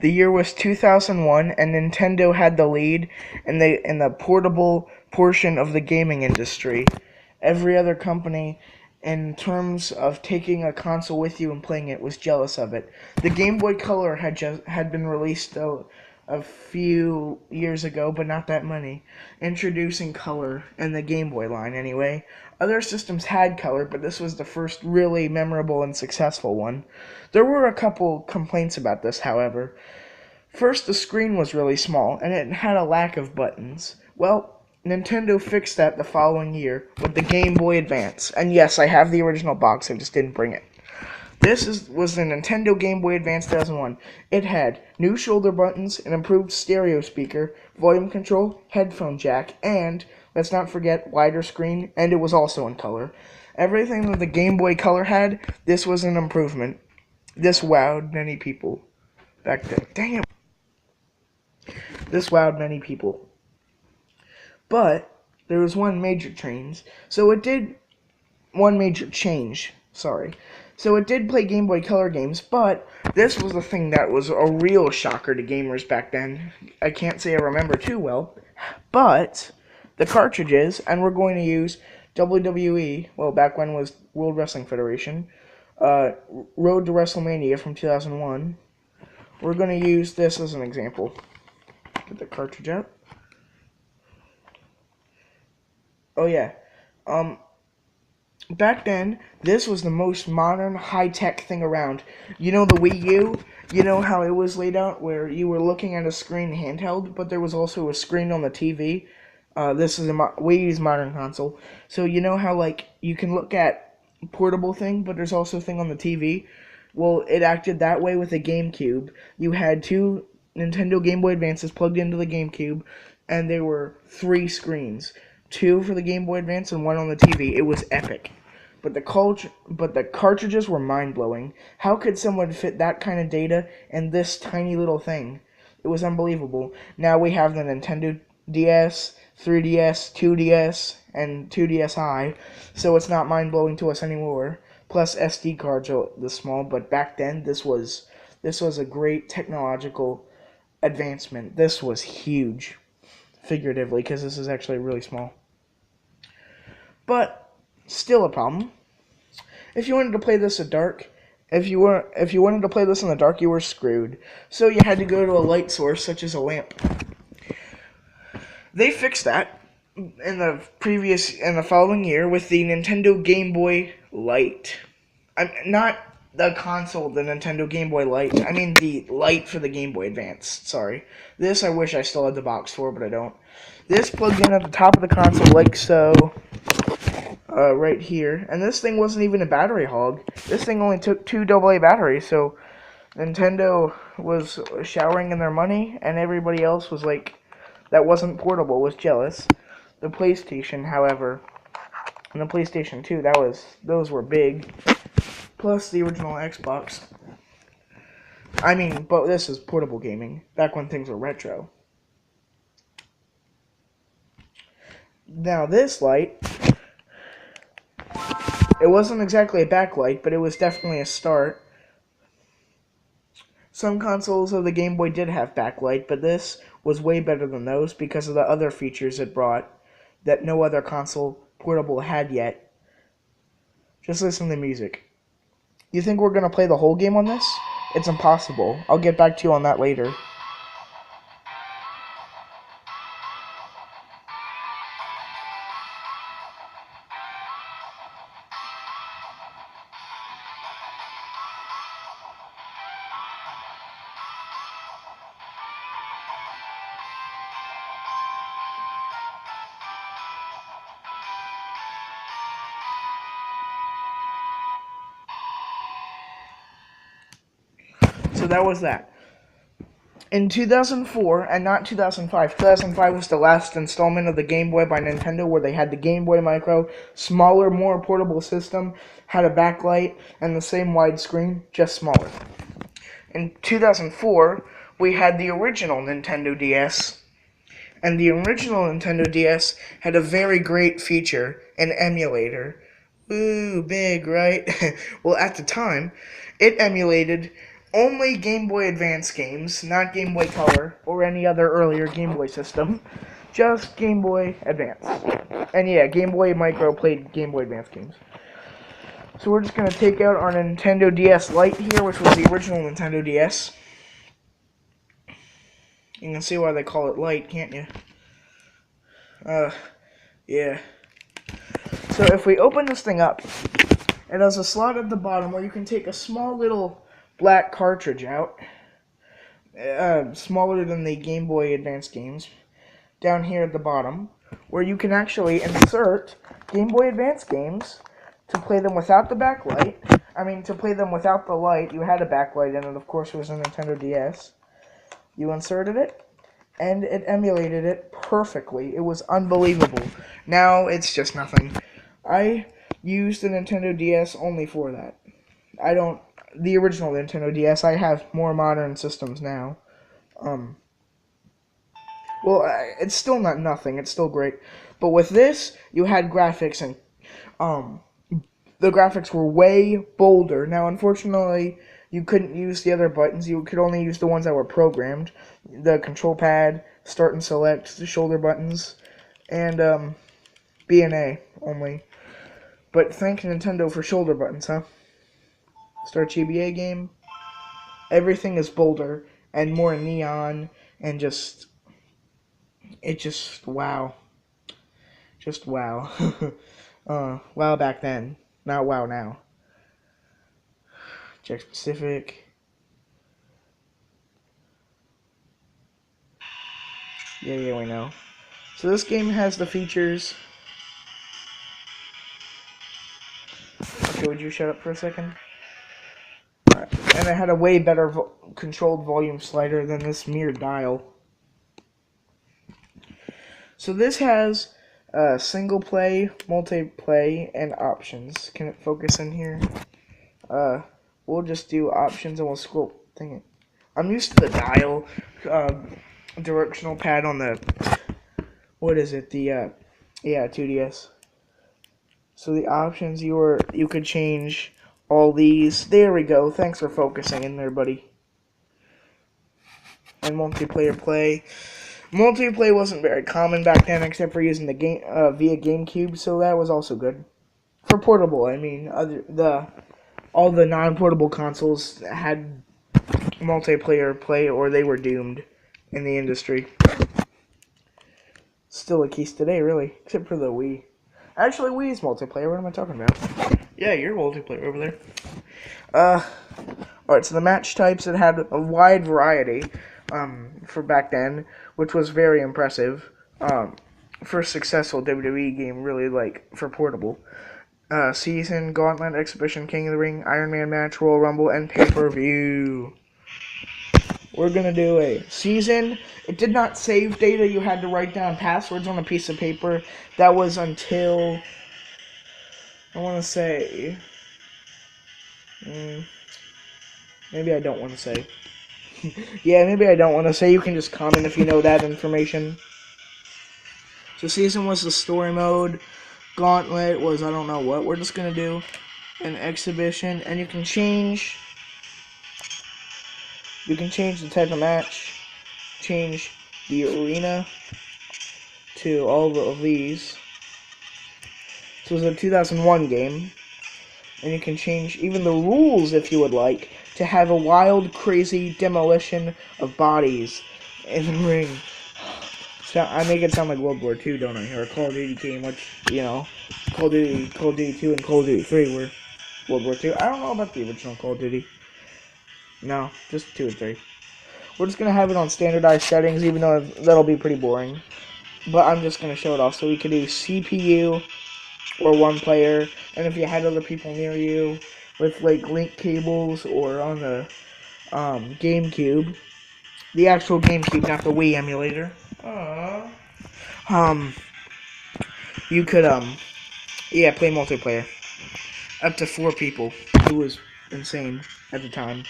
The year was 2001, and Nintendo had the lead in the portable portion of the gaming industry. Every other company, in terms of taking a console with you and playing it, was jealous of it. The Game Boy Color had been released a few years ago, but not that many, introducing color in the Game Boy line anyway. Other systems had color, but this was the first really memorable and successful one. There were a couple complaints about this, however. First, the screen was really small, and it had a lack of buttons. Well, Nintendo fixed that the following year with the Game Boy Advance. And yes, I have the original box, I just didn't bring it. Was the Nintendo Game Boy Advance 2001. It had new shoulder buttons, an improved stereo speaker, volume control, headphone jack, and, let's not forget, wider screen, and it was also in color. Everything that the Game Boy Color had, this was an improvement. This wowed many people back then. Dang it. This wowed many people. But there was one major change. So it did play Game Boy Color games, but this was the thing that was a real shocker to gamers back then. I can't say I remember too well, but the cartridges, and we're going to use WWE, well, back when was World Wrestling Federation, Road to WrestleMania from 2001. We're going to use this as an example. Get the cartridge out. Oh yeah. Back then, this was the most modern, high-tech thing around. You know the Wii U? You know how it was laid out, where you were looking at a screen handheld, but there was also a screen on the TV? This is a Wii U's modern console. So you know how, like, you can look at portable thing, but there's also a thing on the TV? Well, it acted that way with the GameCube. You had two Nintendo Game Boy Advances plugged into the GameCube, and there were 3 screens. 2 for the Game Boy Advance and 1 on the TV. It was epic. But the cartridges were mind-blowing. How could someone fit that kind of data in this tiny little thing? It was unbelievable. Now we have the Nintendo DS, 3DS, 2DS, and 2DSi, so it's not mind-blowing to us anymore. Plus SD cards are this small, but back then this was a great technological advancement. This was huge, figuratively, because this is actually really small. But still a problem. If you wanted to play this in the dark, you were screwed. So you had to go to a light source such as a lamp. They fixed that in the following year with the Nintendo Game Boy Light. Not the console, the Nintendo Game Boy Light. I mean the light for the Game Boy Advance. Sorry. This I wish I still had the box for, but I don't. This plugged in at the top of the console like so. Right here. And this thing wasn't even a battery hog. This thing only took 2 AA batteries, so Nintendo was showering in their money, and everybody else was like, that wasn't portable, was jealous. The PlayStation, however, and the PlayStation 2, those were big. Plus the original Xbox. I mean, but this is portable gaming, back when things were retro. Now this light, it wasn't exactly a backlight, but it was definitely a start. Some consoles of the Game Boy did have backlight, but this was way better than those because of the other features it brought that no other console portable had yet. Just listen to the music. You think we're going to play the whole game on this? It's impossible. I'll get back to you on that later. So that was that. In 2004, and not 2005, 2005 was the last installment of the Game Boy by Nintendo, where they had the Game Boy Micro, smaller, more portable system, had a backlight, and the same widescreen, just smaller. In 2004, we had the original Nintendo DS, and the original Nintendo DS had a very great feature, an emulator. Ooh, big, right? Well, at the time, it emulated Only Game Boy Advance games, not Game Boy Color or any other earlier Game Boy system. Just Game Boy Advance. And yeah, Game Boy Micro played Game Boy Advance games. So we're just going to take out our Nintendo DS Lite here, which was the original Nintendo DS. You can see why they call it Lite, can't you? Yeah. So if we open this thing up, it has a slot at the bottom where you can take a small little black cartridge out. Smaller than the Game Boy Advance games. Down here at the bottom, where you can actually insert Game Boy Advance games to play them without the backlight. I mean, to play them without the light, you had a backlight in it, of course it was a Nintendo DS. You inserted it, and it emulated it perfectly. It was unbelievable. Now, it's just nothing. I used the Nintendo DS only for that. The original Nintendo DS, I have more modern systems now. Well, it's still not nothing. It's still great. But with this, you had graphics, and the graphics were way bolder. Now, unfortunately, you couldn't use the other buttons. You could only use the ones that were programmed. The control pad, start and select, the shoulder buttons, and B and A only. But thank Nintendo for shoulder buttons, huh? Start GBA game. Everything is bolder and more neon, and wow. Just wow. Wow back then. Not wow now. Check specific. Yeah, we know. So this game has the features. Okay, would you shut up for a second? Alright. And it had a way better controlled volume slider than this mere dial. So this has single play, multiplayer, and options. Can it focus in here? We'll just do options and we'll scroll. Dang it. I'm used to the dial directional pad on the, what is it? The 2DS. So the options, you could change all these. There we go. Thanks for focusing in there, buddy. And multiplayer play. Multiplayer wasn't very common back then, except for using the game via GameCube, so that was also good. For portable, I mean, all the non-portable consoles had multiplayer play, or they were doomed in the industry. Still the case today, really, except for the Wii. Actually, Wii's multiplayer. What am I talking about? Yeah, you're multiplayer over there. Alright, so the match types, it had a wide variety for back then, which was very impressive. First successful WWE game, really, like, for portable. Season, Gauntlet, Exhibition, King of the Ring, Iron Man match, Royal Rumble, and pay-per-view. We're gonna do a season. It did not save data. You had to write down passwords on a piece of paper. That was until, I want to say, maybe I don't want to say. Yeah, maybe I don't want to say. You can just comment if you know that information. So season was the story mode. Gauntlet was, I don't know what we're just going to do. An exhibition. And you can change the type of match. Change the arena to all of these. So it was a 2001 game. And you can change even the rules if you would like to have a wild, crazy demolition of bodies in the ring. So I make it sound like World War II, don't I? Or a Call of Duty game, which, you know, Call of Duty 2 and Call of Duty 3 were World War II. I don't know about the original Call of Duty. No, just 2 and 3. We're just going to have it on standardized settings, even though that'll be pretty boring. But I'm just going to show it off. So we could do CPU or one player, and if you had other people near you with, like, link cables or on the GameCube, the actual GameCube, not the Wii emulator. You could, play multiplayer. Up to 4 people. It was insane at the time.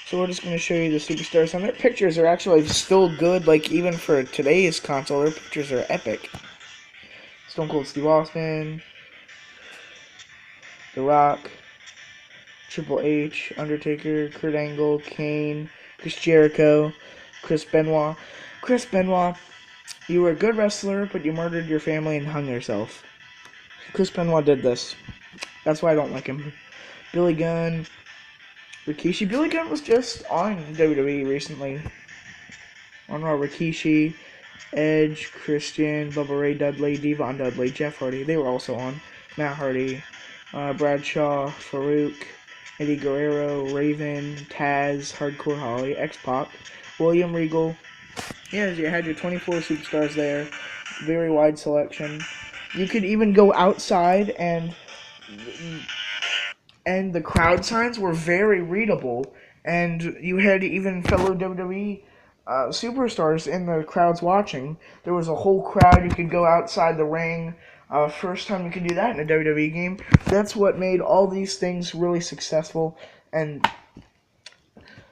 So we're just going to show you the superstars, and their pictures are actually still good, like, even for today's console, their pictures are epic. Stone Cold Steve Austin, The Rock, Triple H, Undertaker, Kurt Angle, Kane, Chris Jericho, Chris Benoit. Chris Benoit, you were a good wrestler, but you murdered your family and hung yourself. Chris Benoit did this. That's why I don't like him. Billy Gunn, Rikishi. Billy Gunn was just on WWE recently. On Raw, Rikishi, Edge, Christian, Bubba Ray Dudley, Devon Dudley, Jeff Hardy. They were also on. Matt Hardy, Bradshaw, Farouk, Eddie Guerrero, Raven, Taz, Hardcore Holly, X-Pac, William Regal. Yeah, you had your 24 superstars there. Very wide selection. You could even go outside, and the crowd signs were very readable. And you had even fellow WWE superstars in the crowds watching. There was a whole crowd. You could go outside the ring. First time you could do that in a WWE game. That's what made all these things really successful. And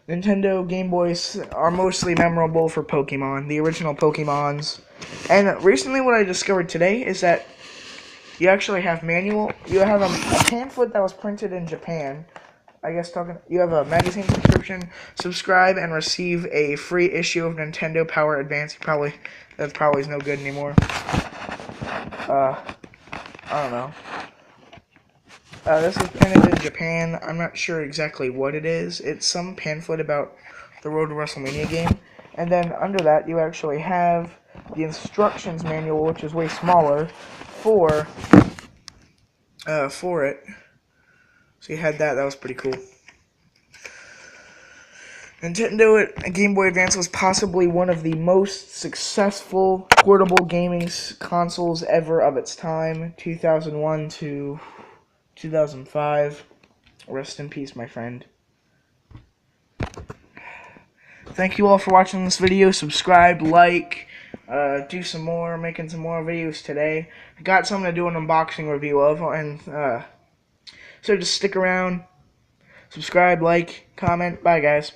Nintendo Game Boys are mostly memorable for Pokemon, the original Pokemons. And recently what I discovered today is that you actually have you have a pamphlet that was printed in Japan. I guess you have a magazine subscription, subscribe and receive a free issue of Nintendo Power Advance. That probably is no good anymore. I don't know. This is printed in Japan. I'm not sure exactly what it is. It's some pamphlet about the Road to WrestleMania game. And then under that, you actually have the instructions manual, which is way smaller, for it. So you had that. That was pretty cool. Nintendo Game Boy Advance was possibly one of the most successful portable gaming consoles ever of its time, 2001 to 2005. Rest in peace, my friend. Thank you all for watching this video. Subscribe, like, do some more, making some more videos today. I got something to do an unboxing review of, and so just stick around, subscribe, like, comment. Bye, guys.